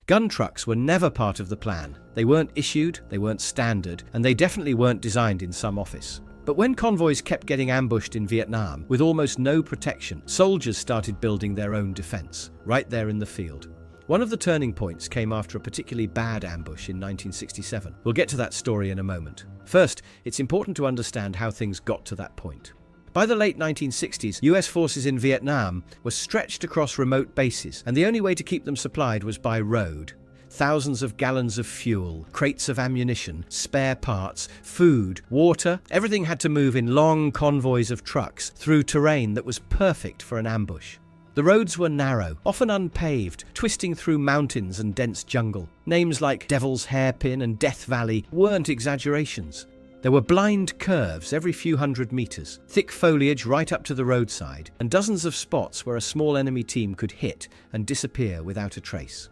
Gun trucks were never part of the plan. They weren't issued, they weren't standard, and they definitely weren't designed in some office. But when convoys kept getting ambushed in Vietnam with almost no protection, soldiers started building their own defense, right there in the field. One of the turning points came after a particularly bad ambush in 1967. We'll get to that story in a moment. First, it's important to understand how things got to that point. By the late 1960s, US forces in Vietnam were stretched across remote bases, and the only way to keep them supplied was by road. Thousands of gallons of fuel, crates of ammunition, spare parts, food, water, everything had to move in long convoys of trucks through terrain that was perfect for an ambush. The roads were narrow, often unpaved, twisting through mountains and dense jungle. Names like Devil's Hairpin and Death Valley weren't exaggerations. There were blind curves every few hundred meters, thick foliage right up to the roadside, and dozens of spots where a small enemy team could hit and disappear without a trace.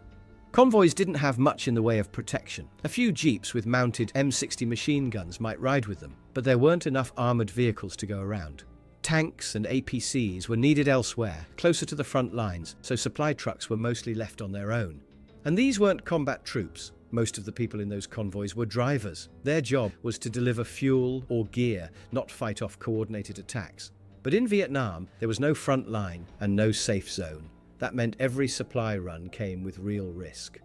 Convoys didn't have much in the way of protection. A few jeeps with mounted M60 machine guns might ride with them, but there weren't enough armored vehicles to go around. Tanks and APCs were needed elsewhere, closer to the front lines, so supply trucks were mostly left on their own. And these weren't combat troops. Most of the people in those convoys were drivers. Their job was to deliver fuel or gear, not fight off coordinated attacks. But in Vietnam, there was no front line and no safe zone. That meant every supply run came with real risk.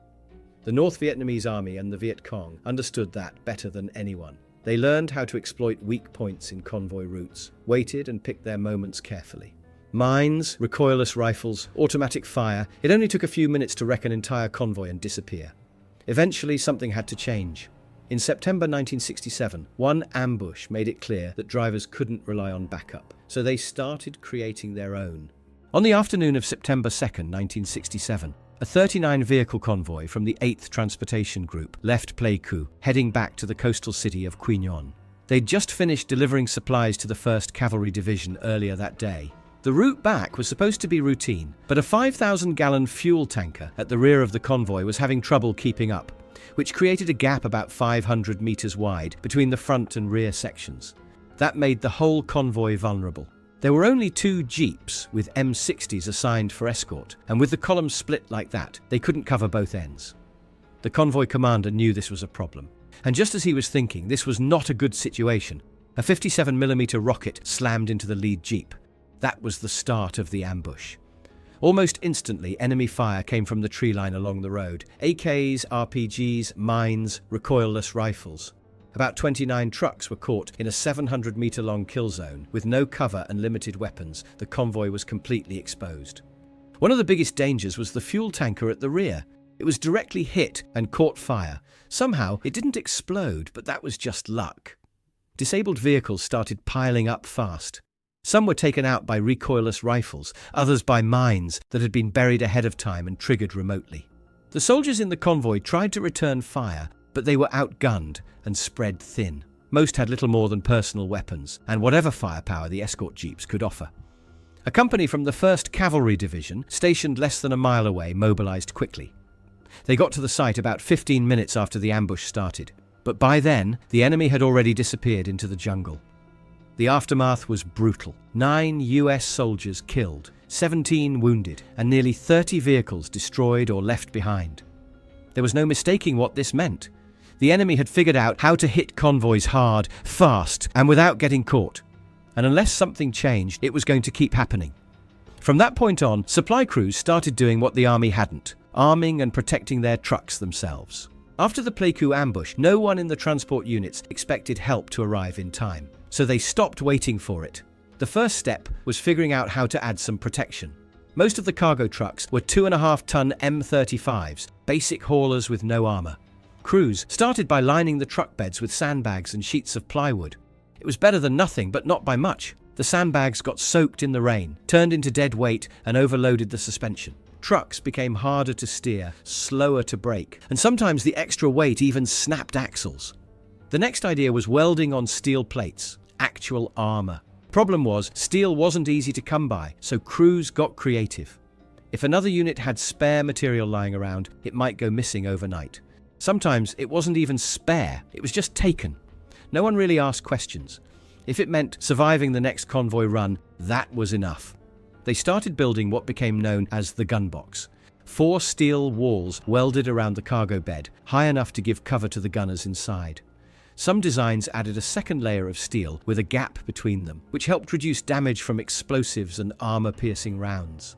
The North Vietnamese Army and the Viet Cong understood that better than anyone. They learned how to exploit weak points in convoy routes, waited and picked their moments carefully. Mines, recoilless rifles, automatic fire, it only took a few minutes to wreck an entire convoy and disappear. Eventually, something had to change. In September 1967, one ambush made it clear that drivers couldn't rely on backup, so they started creating their own. On the afternoon of September 2nd, 1967, a 39-vehicle convoy from the 8th Transportation Group left Pleiku, heading back to the coastal city of Quy Nhon. They'd just finished delivering supplies to the 1st Cavalry Division earlier that day. The route back was supposed to be routine, but a 5,000-gallon fuel tanker at the rear of the convoy was having trouble keeping up, which created a gap about 500 meters wide between the front and rear sections. That made the whole convoy vulnerable. There were only 2 jeeps with M60s assigned for escort, and with the columns split like that, they couldn't cover both ends. The convoy commander knew this was a problem, and just as he was thinking this was not a good situation, a 57mm rocket slammed into the lead jeep. That was the start of the ambush. Almost instantly, enemy fire came from the tree line along the road. AKs, RPGs, mines, recoilless rifles. About 29 trucks were caught in a 700-meter-long kill zone. With no cover and limited weapons, the convoy was completely exposed. One of the biggest dangers was the fuel tanker at the rear. It was directly hit and caught fire. Somehow, it didn't explode, but that was just luck. Disabled vehicles started piling up fast. Some were taken out by recoilless rifles, others by mines that had been buried ahead of time and triggered remotely. The soldiers in the convoy tried to return fire, but they were outgunned and spread thin. Most had little more than personal weapons, and whatever firepower the escort jeeps could offer. A company from the 1st Cavalry Division, stationed less than a mile away, mobilized quickly. They got to the site about 15 minutes after the ambush started, but by then, the enemy had already disappeared into the jungle. The aftermath was brutal. 9 US soldiers killed, 17 wounded, and nearly 30 vehicles destroyed or left behind. There was no mistaking what this meant. The enemy had figured out how to hit convoys hard, fast, and without getting caught. And unless something changed, it was going to keep happening. From that point on, supply crews started doing what the army hadn't, arming and protecting their trucks themselves. After the Pleiku ambush, no one in the transport units expected help to arrive in time, so they stopped waiting for it. The first step was figuring out how to add some protection. Most of the cargo trucks were 2.5-ton M35s, basic haulers with no armor. Crews started by lining the truck beds with sandbags and sheets of plywood. It was better than nothing, but not by much. The sandbags got soaked in the rain, turned into dead weight, and overloaded the suspension. Trucks became harder to steer, slower to brake, and sometimes the extra weight even snapped axles. The next idea was welding on steel plates, actual armor. Problem was, steel wasn't easy to come by, so crews got creative. If another unit had spare material lying around, it might go missing overnight. Sometimes it wasn't even spare, it was just taken. No one really asked questions. If it meant surviving the next convoy run, that was enough. They started building what became known as the gun box. 4 steel walls welded around the cargo bed, high enough to give cover to the gunners inside. Some designs added a second layer of steel with a gap between them, which helped reduce damage from explosives and armor-piercing rounds.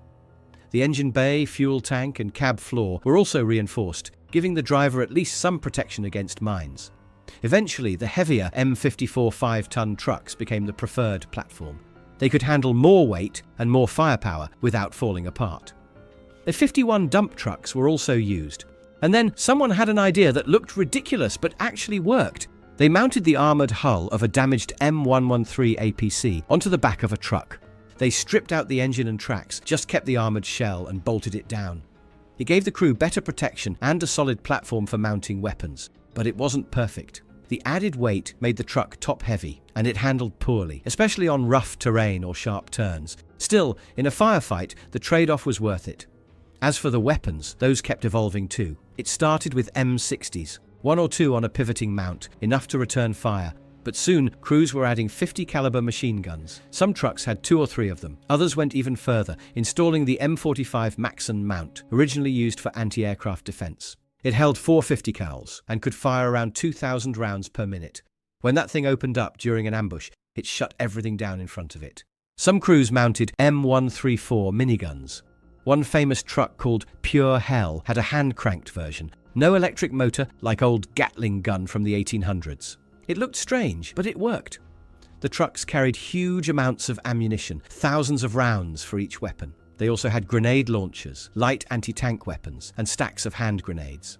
The engine bay, fuel tank, and cab floor were also reinforced, giving the driver at least some protection against mines. Eventually, the heavier M54 5-ton trucks became the preferred platform. They could handle more weight and more firepower without falling apart. The 51 dump trucks were also used. And then someone had an idea that looked ridiculous but actually worked. They mounted the armoured hull of a damaged M113 APC onto the back of a truck. They stripped out the engine and tracks, just kept the armoured shell and bolted it down. It gave the crew better protection and a solid platform for mounting weapons, but it wasn't perfect. The added weight made the truck top-heavy, and it handled poorly, especially on rough terrain or sharp turns. Still, in a firefight, the trade-off was worth it. As for the weapons, those kept evolving too. It started with M60s, 1 or 2 on a pivoting mount, enough to return fire, but soon crews were adding 50 caliber machine guns. Some trucks had 2 or 3 of them. Others went even further, installing the M45 Maxon mount, originally used for anti-aircraft defense. It held 450 cals and could fire around 2,000 rounds per minute. When that thing opened up during an ambush, it shut everything down in front of it. Some crews mounted M134 miniguns. One famous truck called Pure Hell had a hand-cranked version. No electric motor like old Gatling gun from the 1800s. It looked strange, but it worked. The trucks carried huge amounts of ammunition, thousands of rounds for each weapon. They also had grenade launchers, light anti-tank weapons, and stacks of hand grenades.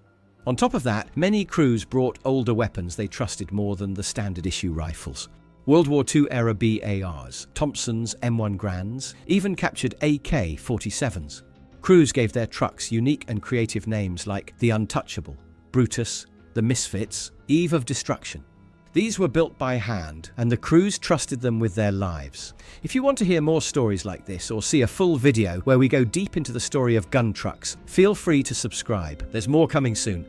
On top of that, many crews brought older weapons they trusted more than the standard issue rifles. World War II-era BARs, Thompson's M1 Grands, even captured AK-47s. Crews gave their trucks unique and creative names like the Untouchable, Brutus, the Misfits, Eve of Destruction. These were built by hand, and the crews trusted them with their lives. If you want to hear more stories like this or see a full video where we go deep into the story of gun trucks, feel free to subscribe. There's more coming soon.